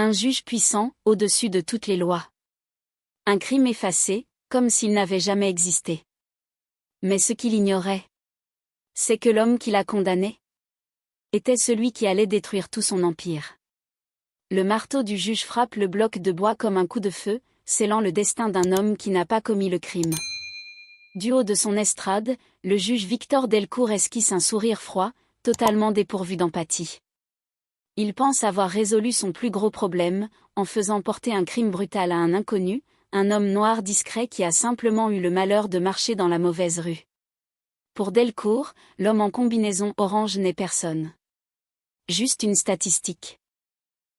Un juge puissant, au-dessus de toutes les lois. Un crime effacé, comme s'il n'avait jamais existé. Mais ce qu'il ignorait, c'est que l'homme qui l'a condamné était celui qui allait détruire tout son empire. Le marteau du juge frappe le bloc de bois comme un coup de feu, scellant le destin d'un homme qui n'a pas commis le crime. Du haut de son estrade, le juge Victor Delcourt esquisse un sourire froid, totalement dépourvu d'empathie. Il pense avoir résolu son plus gros problème, en faisant porter un crime brutal à un inconnu, un homme noir discret qui a simplement eu le malheur de marcher dans la mauvaise rue. Pour Delcourt, l'homme en combinaison orange n'est personne. Juste une statistique.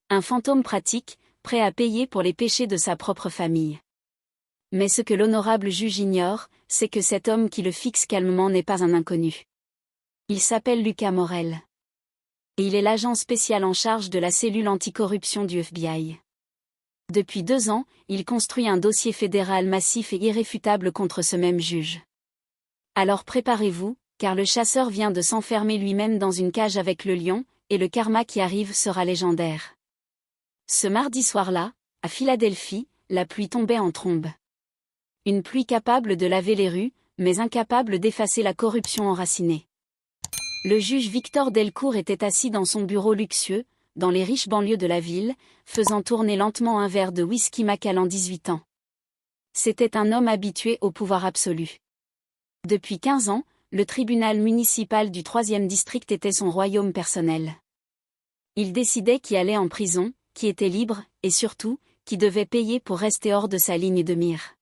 Un fantôme pratique, prêt à payer pour les péchés de sa propre famille. Mais ce que l'honorable juge ignore, c'est que cet homme qui le fixe calmement n'est pas un inconnu. Il s'appelle Lucas Morel. Et il est l'agent spécial en charge de la cellule anticorruption du FBI. Depuis 2 ans, il construit un dossier fédéral massif et irréfutable contre ce même juge. Alors préparez-vous, car le chasseur vient de s'enfermer lui-même dans une cage avec le lion, et le karma qui arrive sera légendaire. Ce mardi soir-là, à Philadelphie, la pluie tombait en trombe. Une pluie capable de laver les rues, mais incapable d'effacer la corruption enracinée. Le juge Victor Delcourt était assis dans son bureau luxueux, dans les riches banlieues de la ville, faisant tourner lentement un verre de whisky Macallan 18 ans. C'était un homme habitué au pouvoir absolu. Depuis 15 ans, le tribunal municipal du 3e district était son royaume personnel. Il décidait qui allait en prison, qui était libre, et surtout, qui devait payer pour rester hors de sa ligne de mire.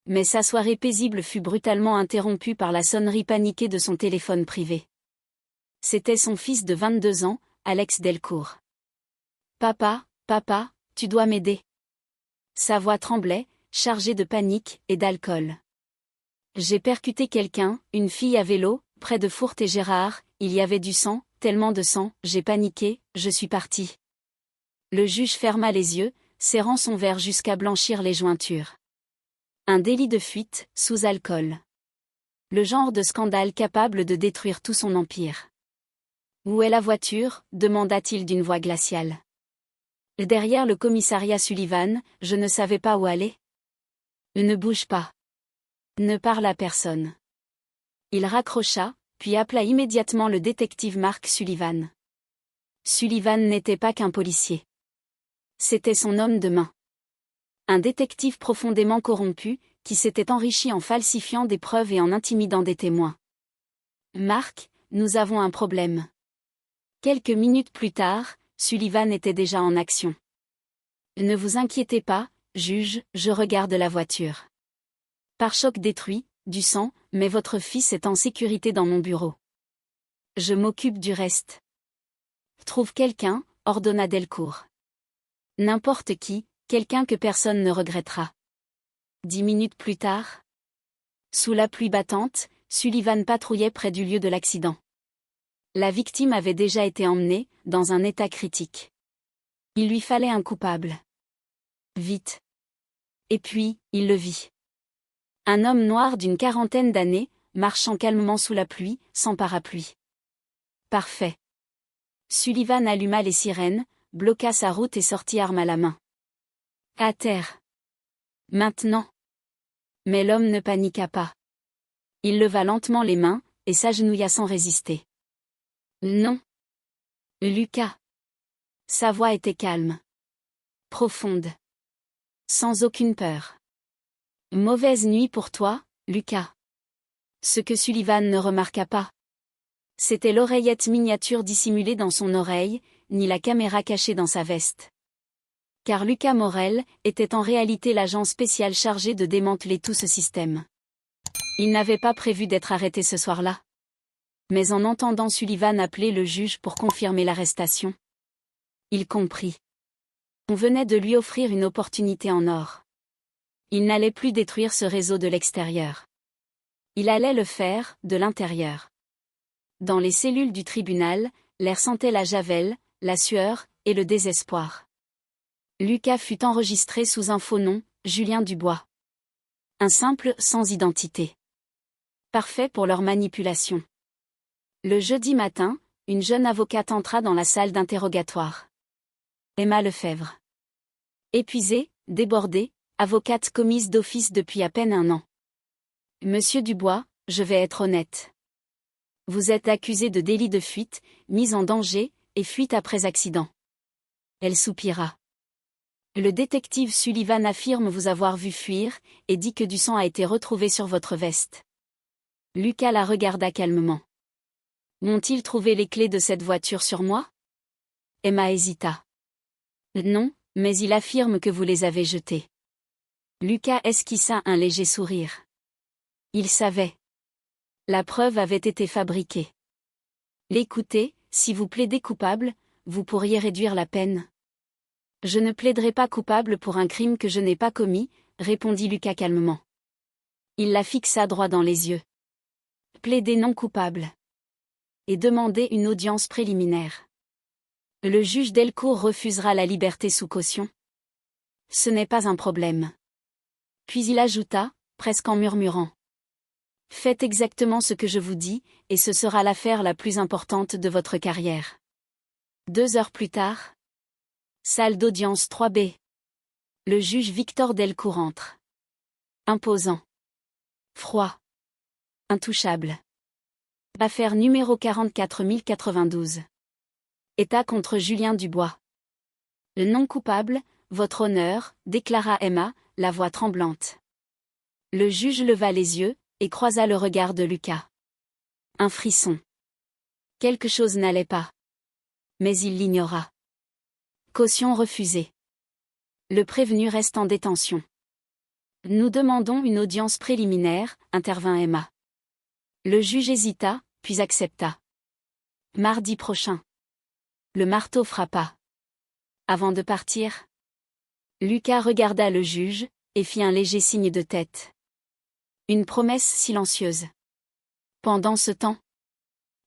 Mais sa soirée paisible fut brutalement interrompue par la sonnerie paniquée de son téléphone privé. C'était son fils de 22 ans, Alex Delcourt. « Papa, tu dois m'aider. » Sa voix tremblait, chargée de panique et d'alcool. « J'ai percuté quelqu'un, une fille à vélo, près de Fourtes et Gérard, il y avait du sang, tellement de sang, j'ai paniqué, je suis parti. » Le juge ferma les yeux, serrant son verre jusqu'à blanchir les jointures. Un délit de fuite, sous alcool. Le genre de scandale capable de détruire tout son empire. « Où est la voiture ?» demanda-t-il d'une voix glaciale. « Derrière le commissariat Sullivan, je ne savais pas où aller. »« Ne bouge pas. Ne parle à personne. » Il raccrocha, puis appela immédiatement le détective Mark Sullivan. Sullivan n'était pas qu'un policier. C'était son homme de main. Un détective profondément corrompu, qui s'était enrichi en falsifiant des preuves et en intimidant des témoins. « Mark, nous avons un problème. » Quelques minutes plus tard, Sullivan était déjà en action. « Ne vous inquiétez pas, juge, je regarde la voiture. Pare-choc détruit, du sang, mais votre fils est en sécurité dans mon bureau. Je m'occupe du reste. » « Trouve quelqu'un, » ordonna Delcourt. « N'importe qui, quelqu'un que personne ne regrettera. » 10 minutes plus tard. Sous la pluie battante, Sullivan patrouillait près du lieu de l'accident. La victime avait déjà été emmenée, dans un état critique. Il lui fallait un coupable. Vite. Et puis, il le vit. Un homme noir d'une 40aine d'années, marchant calmement sous la pluie, sans parapluie. Parfait. Sullivan alluma les sirènes, bloqua sa route et sortit arme à la main. À terre. Maintenant. Mais l'homme ne paniqua pas. Il leva lentement les mains, et s'agenouilla sans résister. Non. Lucas. Sa voix était calme. Profonde. Sans aucune peur. Mauvaise nuit pour toi, Lucas. Ce que Sullivan ne remarqua pas, c'était l'oreillette miniature dissimulée dans son oreille, ni la caméra cachée dans sa veste. Car Lucas Morel était en réalité l'agent spécial chargé de démanteler tout ce système. Il n'avait pas prévu d'être arrêté ce soir-là. Mais en entendant Sullivan appeler le juge pour confirmer l'arrestation, il comprit. On venait de lui offrir une opportunité en or. Il n'allait plus détruire ce réseau de l'extérieur. Il allait le faire, de l'intérieur. Dans les cellules du tribunal, l'air sentait la javel, la sueur, et le désespoir. Lucas fut enregistré sous un faux nom, Julien Dubois. Un simple sans identité. Parfait pour leur manipulation. Le jeudi matin, une jeune avocate entra dans la salle d'interrogatoire. Emma Lefebvre. Épuisée, débordée, avocate commise d'office depuis à peine 1 an. Monsieur Dubois, je vais être honnête. Vous êtes accusé de délit de fuite, mise en danger, et fuite après accident. Elle soupira. Le détective Sullivan affirme vous avoir vu fuir, et dit que du sang a été retrouvé sur votre veste. Lucas la regarda calmement. M'ont-ils trouvé les clés de cette voiture sur moi? Emma hésita. Non, mais il affirme que vous les avez jetées. Lucas esquissa un léger sourire. Il savait. La preuve avait été fabriquée. L'écoutez, si vous plaidez coupable, vous pourriez réduire la peine. Je ne plaiderai pas coupable pour un crime que je n'ai pas commis, répondit Lucas calmement. Il la fixa droit dans les yeux. Plaidez non coupable. Et demandez une audience préliminaire. Le juge Delcourt refusera la liberté sous caution. Ce n'est pas un problème. Puis il ajouta, presque en murmurant. Faites exactement ce que je vous dis, et ce sera l'affaire la plus importante de votre carrière. 2 heures plus tard. Salle d'audience 3B. Le juge Victor Delcourt entre. Imposant. Froid. Intouchable. Affaire numéro 44092. État contre Julien Dubois. Le non coupable, votre honneur, déclara Emma, la voix tremblante. Le juge leva les yeux, et croisa le regard de Lucas. Un frisson. Quelque chose n'allait pas. Mais il l'ignora. Caution refusée. Le prévenu reste en détention. Nous demandons une audience préliminaire, intervint Emma. Le juge hésita, puis accepta. Mardi prochain. Le marteau frappa. Avant de partir, Lucas regarda le juge, et fit un léger signe de tête. Une promesse silencieuse. Pendant ce temps,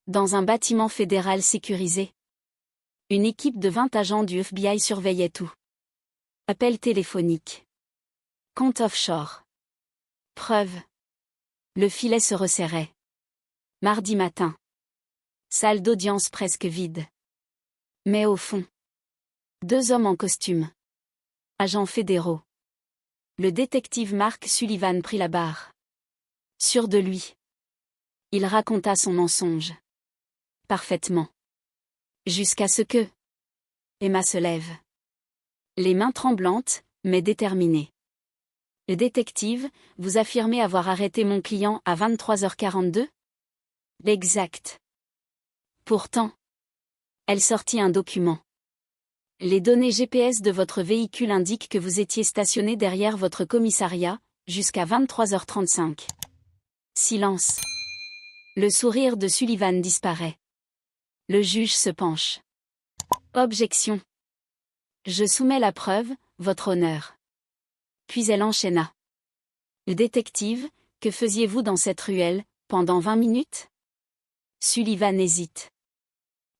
dans un bâtiment fédéral sécurisé, une équipe de 20 agents du FBI surveillait tout. Appel téléphonique. Compte offshore. Preuve. Le filet se resserrait. Mardi matin. Salle d'audience presque vide. Mais au fond, 2 hommes en costume. Agents fédéraux. Le détective Mark Sullivan prit la barre. Sûr de lui. Il raconta son mensonge. Parfaitement. Jusqu'à ce que... Emma se lève. Les mains tremblantes, mais déterminées. Le détective, vous affirmez avoir arrêté mon client à 23h42? L'exact. Pourtant. Elle sortit un document. Les données GPS de votre véhicule indiquent que vous étiez stationné derrière votre commissariat, jusqu'à 23h35. Silence. Le sourire de Sullivan disparaît. Le juge se penche. Objection. Je soumets la preuve, votre honneur. Puis elle enchaîna. Détective, que faisiez-vous dans cette ruelle, pendant 20 minutes? Sullivan hésite.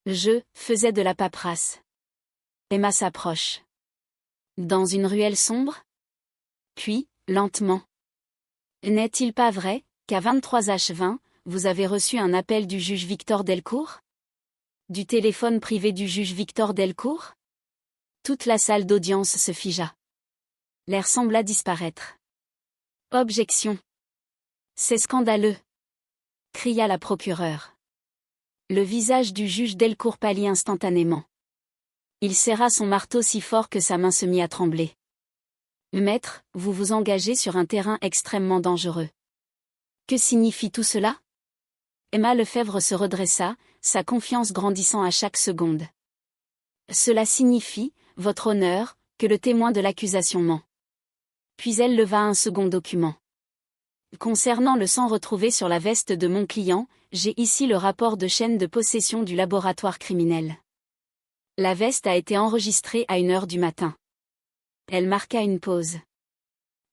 Je faisais de la paperasse. Emma s'approche. Dans une ruelle sombre? Puis, lentement. N'est-il pas vrai, qu'à 23h20, vous avez reçu un appel du juge Victor Delcourt? Du téléphone privé du juge Victor Delcourt? Toute la salle d'audience se figea. L'air sembla disparaître. Objection. C'est scandaleux, cria la procureure. Le visage du juge Delcourt pâlit instantanément. Il serra son marteau si fort que sa main se mit à trembler. Maître, vous vous engagez sur un terrain extrêmement dangereux. Que signifie tout cela? Emma Lefebvre se redressa, sa confiance grandissant à chaque seconde. Cela signifie, votre honneur, que le témoin de l'accusation ment. Puis elle leva un second document. Concernant le sang retrouvé sur la veste de mon client, j'ai ici le rapport de chaîne de possession du laboratoire criminel. La veste a été enregistrée à 1h du matin. Elle marqua une pause.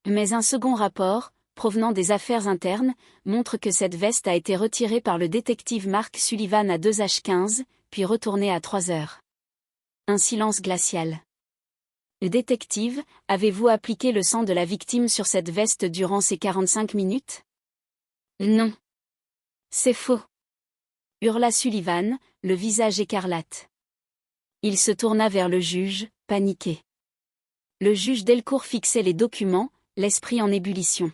Mais un second rapport, provenant des affaires internes, montre que cette veste a été retirée par le détective Mark Sullivan à 2h15, puis retournée à 3h. Un silence glacial. Détective, avez-vous appliqué le sang de la victime sur cette veste durant ces 45 minutes? Non. C'est faux. Hurla Sullivan, le visage écarlate. Il se tourna vers le juge, paniqué. Le juge Delcourt fixait les documents, l'esprit en ébullition.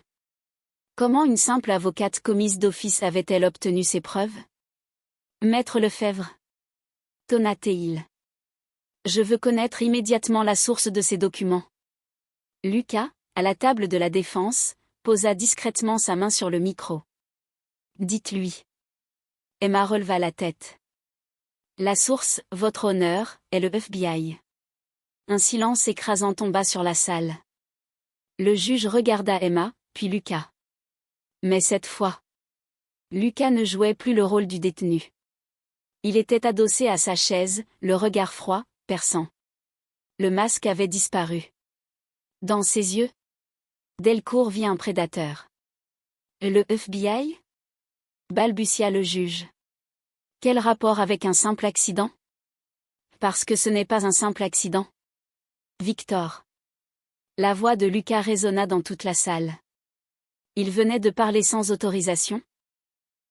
Comment une simple avocate commise d'office avait-elle obtenu ces preuves? Maître Lefebvre, tonna-t-il. Je veux connaître immédiatement la source de ces documents. Lucas, à la table de la défense, posa discrètement sa main sur le micro. Dites-lui. Emma releva la tête. La source, votre honneur, est le FBI. Un silence écrasant tomba sur la salle. Le juge regarda Emma, puis Lucas. Mais cette fois, Lucas ne jouait plus le rôle du détenu. Il était adossé à sa chaise, le regard froid, perçant. Le masque avait disparu. Dans ses yeux, Delcourt vit un prédateur. Le FBI? Balbutia le juge. Quel rapport avec un simple accident? Parce que ce n'est pas un simple accident. Victor. La voix de Lucas résonna dans toute la salle. Il venait de parler sans autorisation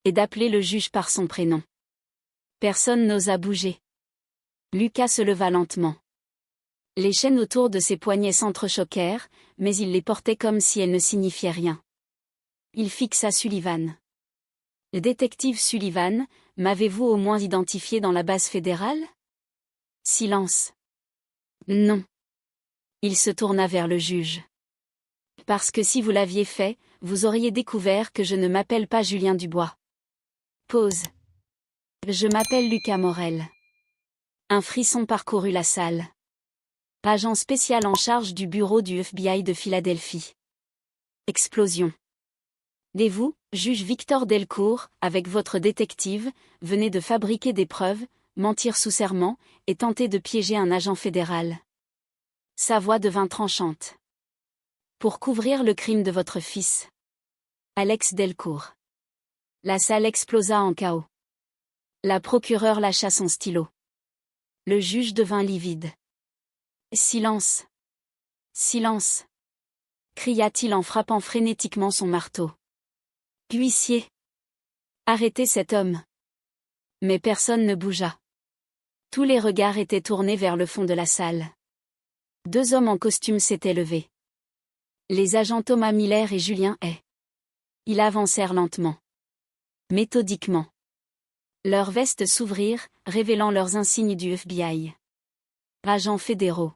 et d'appeler le juge par son prénom. Personne n'osa bouger. Lucas se leva lentement. Les chaînes autour de ses poignets s'entrechoquèrent, mais il les portait comme si elles ne signifiaient rien. Il fixa Sullivan. Détective Sullivan, m'avez-vous au moins identifié dans la base fédérale? Silence. Non. Il se tourna vers le juge. Parce que si vous l'aviez fait, vous auriez découvert que je ne m'appelle pas Julien Dubois. Pause. Je m'appelle Lucas Morel. Un frisson parcourut la salle. Agent spécial en charge du bureau du FBI de Philadelphie. Explosion. Et vous, juge Victor Delcourt, avec votre détective, venez de fabriquer des preuves, mentir sous serment, et tenter de piéger un agent fédéral. Sa voix devint tranchante. Pour couvrir le crime de votre fils. Alex Delcourt. La salle explosa en chaos. La procureure lâcha son stylo. Le juge devint livide. Silence. Silence. Cria-t-il en frappant frénétiquement son marteau. Huissier. Arrêtez cet homme. Mais personne ne bougea. Tous les regards étaient tournés vers le fond de la salle. Deux hommes en costume s'étaient levés. Les agents Thomas Miller et Julien Hay. Ils avancèrent lentement. Méthodiquement. Leurs vestes s'ouvrirent, révélant leurs insignes du FBI. Agents fédéraux.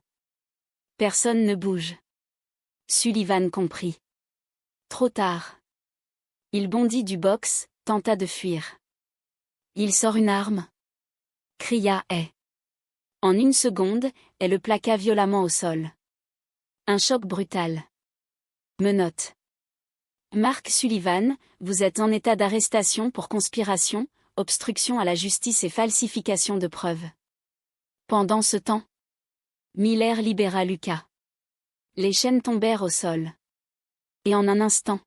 Personne ne bouge. Sullivan comprit. Trop tard. Il bondit du box, tenta de fuir. Il sort une arme? Cria Hay. En une seconde, elle le plaqua violemment au sol. Un choc brutal. Menottes. Mark Sullivan, vous êtes en état d'arrestation pour conspiration, obstruction à la justice et falsification de preuves. Pendant ce temps, Miller libéra Lucas. Les chaînes tombèrent au sol. Et en un instant,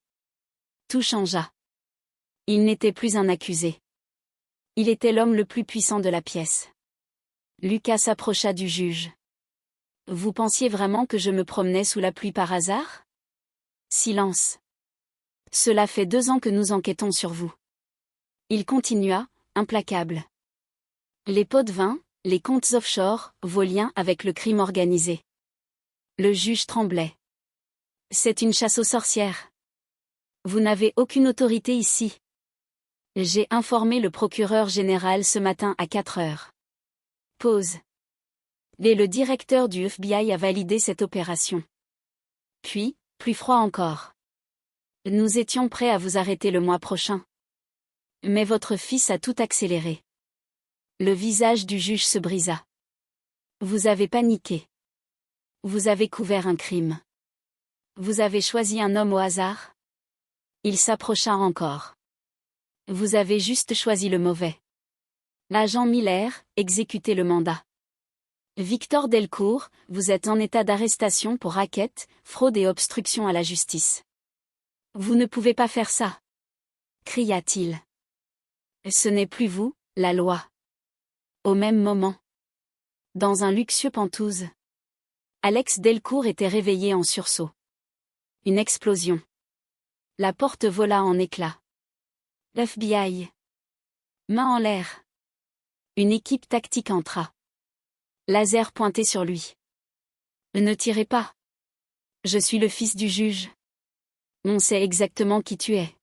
tout changea. Il n'était plus un accusé. Il était l'homme le plus puissant de la pièce. Lucas s'approcha du juge. Vous pensiez vraiment que je me promenais sous la pluie par hasard? Silence. Cela fait 2 ans que nous enquêtons sur vous. Il continua, implacable. Les pots de vin, les comptes offshore, vos liens avec le crime organisé. Le juge tremblait. C'est une chasse aux sorcières. Vous n'avez aucune autorité ici. J'ai informé le procureur général ce matin à 4 heures. Pause. Et le directeur du FBI a validé cette opération. Puis, plus froid encore. Nous étions prêts à vous arrêter le mois prochain. Mais votre fils a tout accéléré. Le visage du juge se brisa. Vous avez paniqué. Vous avez couvert un crime. Vous avez choisi un homme au hasard? Il s'approcha encore. Vous avez juste choisi le mauvais. L'agent Miller, exécutez le mandat. Victor Delcourt, vous êtes en état d'arrestation pour racket, fraude et obstruction à la justice. Vous ne pouvez pas faire ça. Cria-t-il. Ce n'est plus vous, la loi. Au même moment. Dans un luxueux Penthouse. Alex Delcourt était réveillé en sursaut. Une explosion. La porte vola en éclats. FBI. Main en l'air. Une équipe tactique entra. Laser pointé sur lui. Ne tirez pas. Je suis le fils du juge. On sait exactement qui tu es.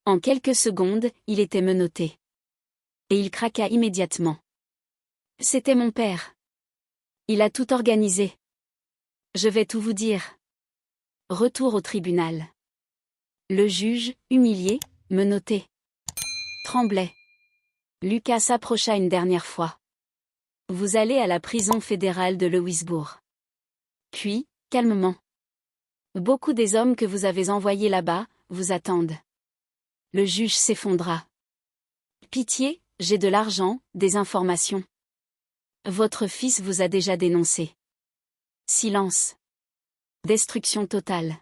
En quelques secondes, il était menotté. Et il craqua immédiatement. C'était mon père. Il a tout organisé. Je vais tout vous dire. Retour au tribunal. Le juge, humilié, menotté, tremblait. Lucas s'approcha une dernière fois. Vous allez à la prison fédérale de Louisbourg. Puis, calmement. Beaucoup des hommes que vous avez envoyés là-bas, vous attendent. Le juge s'effondra. Pitié, j'ai de l'argent, des informations. Votre fils vous a déjà dénoncé. Silence. Destruction totale.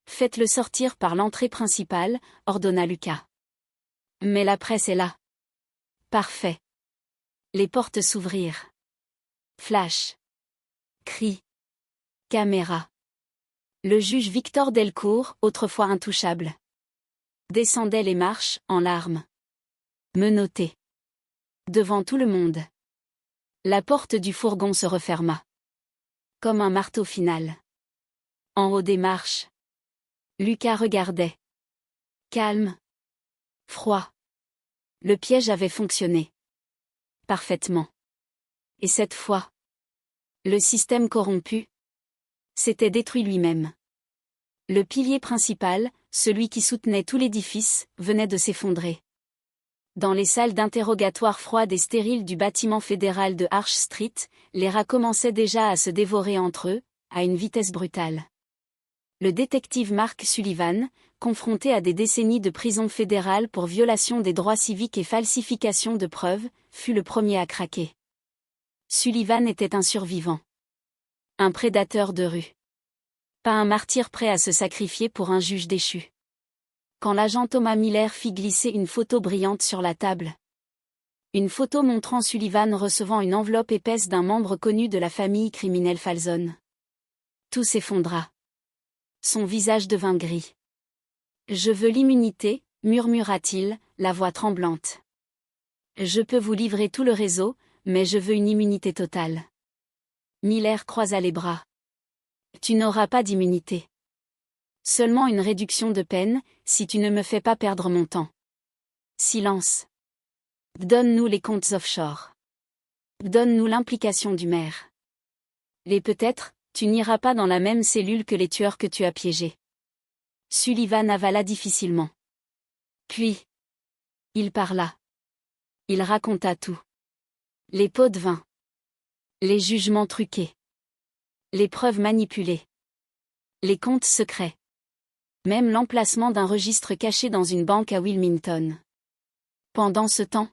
Faites-le sortir par l'entrée principale, ordonna Lucas. Mais la presse est là. Parfait. Les portes s'ouvrirent. Flash. Cri. Caméra. Le juge Victor Delcourt, autrefois intouchable, descendait les marches, en larmes. Menotté. Devant tout le monde. La porte du fourgon se referma. Comme un marteau final. En haut des marches. Lucas regardait. Calme. Froid. Le piège avait fonctionné. Parfaitement. Et cette fois, le système corrompu s'était détruit lui-même. Le pilier principal, celui qui soutenait tout l'édifice, venait de s'effondrer. Dans les salles d'interrogatoire froides et stériles du bâtiment fédéral de Arch Street, les rats commençaient déjà à se dévorer entre eux, à une vitesse brutale. Le détective Mark Sullivan, confronté à des décennies de prison fédérale pour violation des droits civiques et falsification de preuves, fut le premier à craquer. Sullivan était un survivant. Un prédateur de rue. Pas un martyr prêt à se sacrifier pour un juge déchu. Quand l'agent Thomas Miller fit glisser une photo brillante sur la table. Une photo montrant Sullivan recevant une enveloppe épaisse d'un membre connu de la famille criminelle Falzon. Tout s'effondra. Son visage devint gris. « Je veux l'immunité, murmura-t-il, la voix tremblante. Je peux vous livrer tout le réseau, mais je veux une immunité totale. Miller croisa les bras. Tu n'auras pas d'immunité. Seulement une réduction de peine, si tu ne me fais pas perdre mon temps. Silence. Donne-nous les comptes offshore. Donne-nous l'implication du maire. Et peut-être, tu n'iras pas dans la même cellule que les tueurs que tu as piégés. Sullivan avala difficilement. Puis, il parla. Il raconta tout. Les pots de vin. Les jugements truqués. Les preuves manipulées. Les comptes secrets. Même l'emplacement d'un registre caché dans une banque à Wilmington. Pendant ce temps,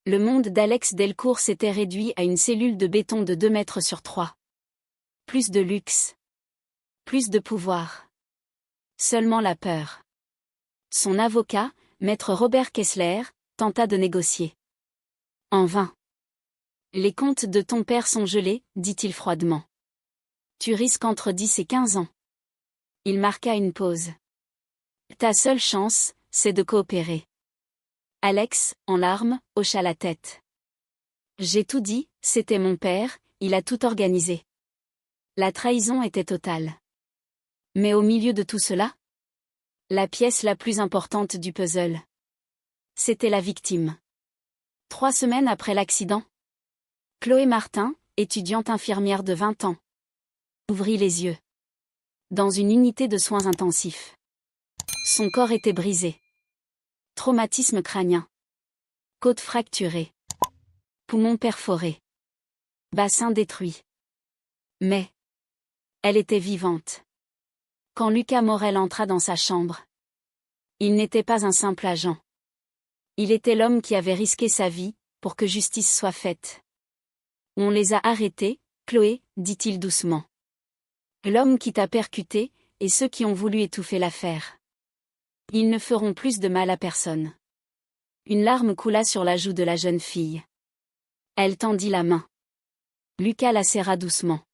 le monde d'Alex Delcourt s'était réduit à une cellule de béton de 2 mètres sur 3. Plus de luxe. Plus de pouvoir. Seulement la peur. Son avocat, maître Robert Kessler, tenta de négocier. En vain. Les comptes de ton père sont gelés, dit-il froidement. Tu risques entre 10 et 15 ans. Il marqua une pause. Ta seule chance, c'est de coopérer. Alex, en larmes, hocha la tête. J'ai tout dit, c'était mon père, il a tout organisé. La trahison était totale. Mais au milieu de tout cela, la pièce la plus importante du puzzle. C'était la victime. 3 semaines après l'accident, Chloé Martin, étudiante infirmière de 20 ans, ouvrit les yeux. Dans une unité de soins intensifs. Son corps était brisé. Traumatisme crânien. Côte fracturée. Poumon perforé. Bassin détruit. Mais elle était vivante. Quand Lucas Morel entra dans sa chambre, il n'était pas un simple agent. Il était l'homme qui avait risqué sa vie, pour que justice soit faite. On les a arrêtés, Chloé, dit-il doucement. L'homme qui t'a percuté, et ceux qui ont voulu étouffer l'affaire. Ils ne feront plus de mal à personne. Une larme coula sur la joue de la jeune fille. Elle tendit la main. Lucas la serra doucement.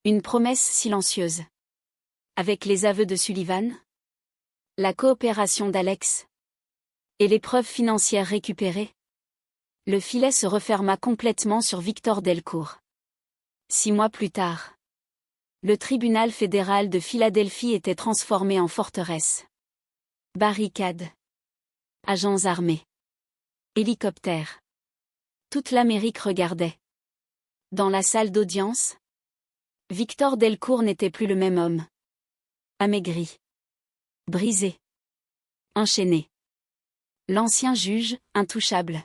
Une promesse silencieuse. Avec les aveux de Sullivan, la coopération d'Alex et les preuves financières récupérées. Le filet se referma complètement sur Victor Delcourt. 6 mois plus tard, le tribunal fédéral de Philadelphie était transformé en forteresse. Barricades, agents armés, hélicoptères. Toute l'Amérique regardait. Dans la salle d'audience, Victor Delcourt n'était plus le même homme. Amaigri, brisé, enchaîné. L'ancien juge, intouchable,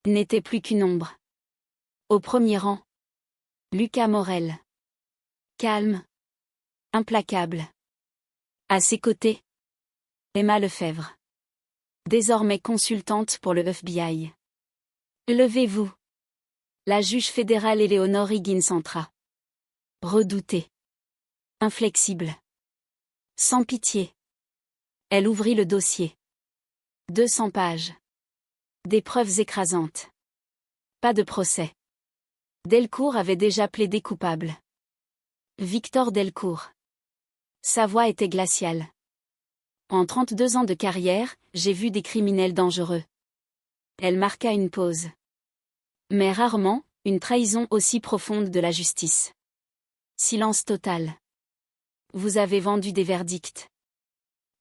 n'était plus qu'une ombre. Au premier rang, Lucas Morel. Calme, implacable. À ses côtés, Emma Lefebvre, désormais consultante pour le FBI. Levez-vous. La juge fédérale Eleanor Higgins entra. Redoutée. Inflexible. Sans pitié. Elle ouvrit le dossier. 200 pages. Des preuves écrasantes. Pas de procès. Delcourt avait déjà plaidé coupable. Victor Delcourt. Sa voix était glaciale. En 32 ans de carrière, j'ai vu des criminels dangereux. Elle marqua une pause. Mais rarement, une trahison aussi profonde de la justice. Silence total. Vous avez vendu des verdicts.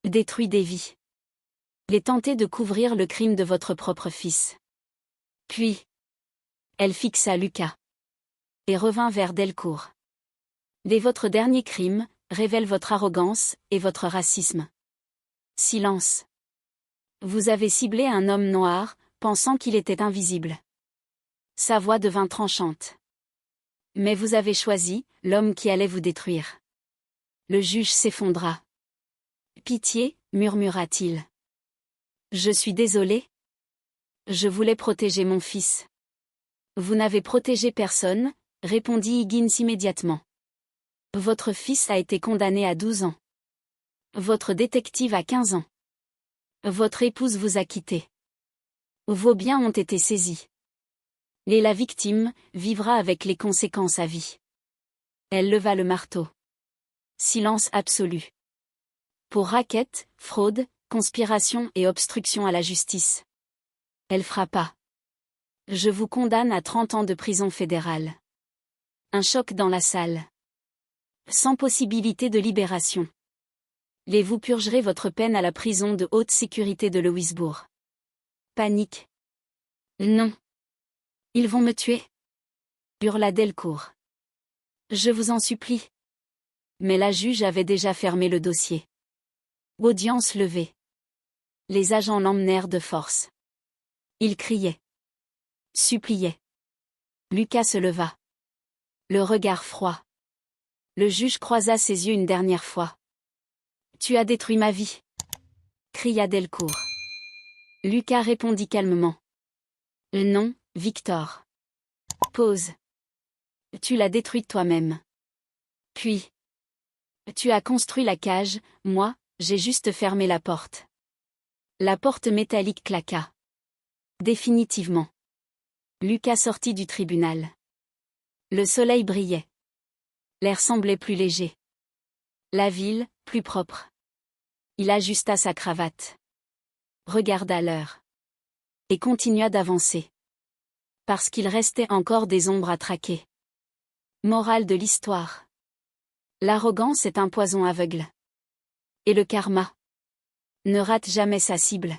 Détruit des vies. Les tenté de couvrir le crime de votre propre fils. Puis, elle fixa Lucas. Et revint vers Delcourt. Votre dernier crime révèle votre arrogance et votre racisme. Silence. Vous avez ciblé un homme noir, pensant qu'il était invisible. Sa voix devint tranchante. Mais vous avez choisi l'homme qui allait vous détruire. Le juge s'effondra. Pitié, murmura-t-il. Je suis désolé. Je voulais protéger mon fils. Vous n'avez protégé personne, répondit Higgins immédiatement. Votre fils a été condamné à 12 ans. Votre détective a 15 ans. Votre épouse vous a quitté. Vos biens ont été saisis. Et la victime vivra avec les conséquences à vie. Elle leva le marteau. Silence absolu. Pour racket, fraude, conspiration et obstruction à la justice. Elle frappa. Je vous condamne à 30 ans de prison fédérale. Un choc dans la salle. Sans possibilité de libération. Vous purgerez votre peine à la prison de haute sécurité de Louisbourg. Panique. Non. Ils vont me tuer. Hurla Delcourt. Je vous en supplie. Mais la juge avait déjà fermé le dossier. Audience levée. Les agents l'emmenèrent de force. Il criait. Suppliait. Lucas se leva. Le regard froid. Le juge croisa ses yeux une dernière fois. Tu as détruit ma vie. Cria Delcourt. Lucas répondit calmement. Non, Victor. Pause. Tu l'as détruite toi-même. Puis. Tu as construit la cage, moi, j'ai juste fermé la porte. La porte métallique claqua. Définitivement. Lucas sortit du tribunal. Le soleil brillait. L'air semblait plus léger. La ville, plus propre. Il ajusta sa cravate. Regarda l'heure. Et continua d'avancer. Parce qu'il restait encore des ombres à traquer. Morale de l'histoire. L'arrogance est un poison aveugle. Et le karma ne rate jamais sa cible.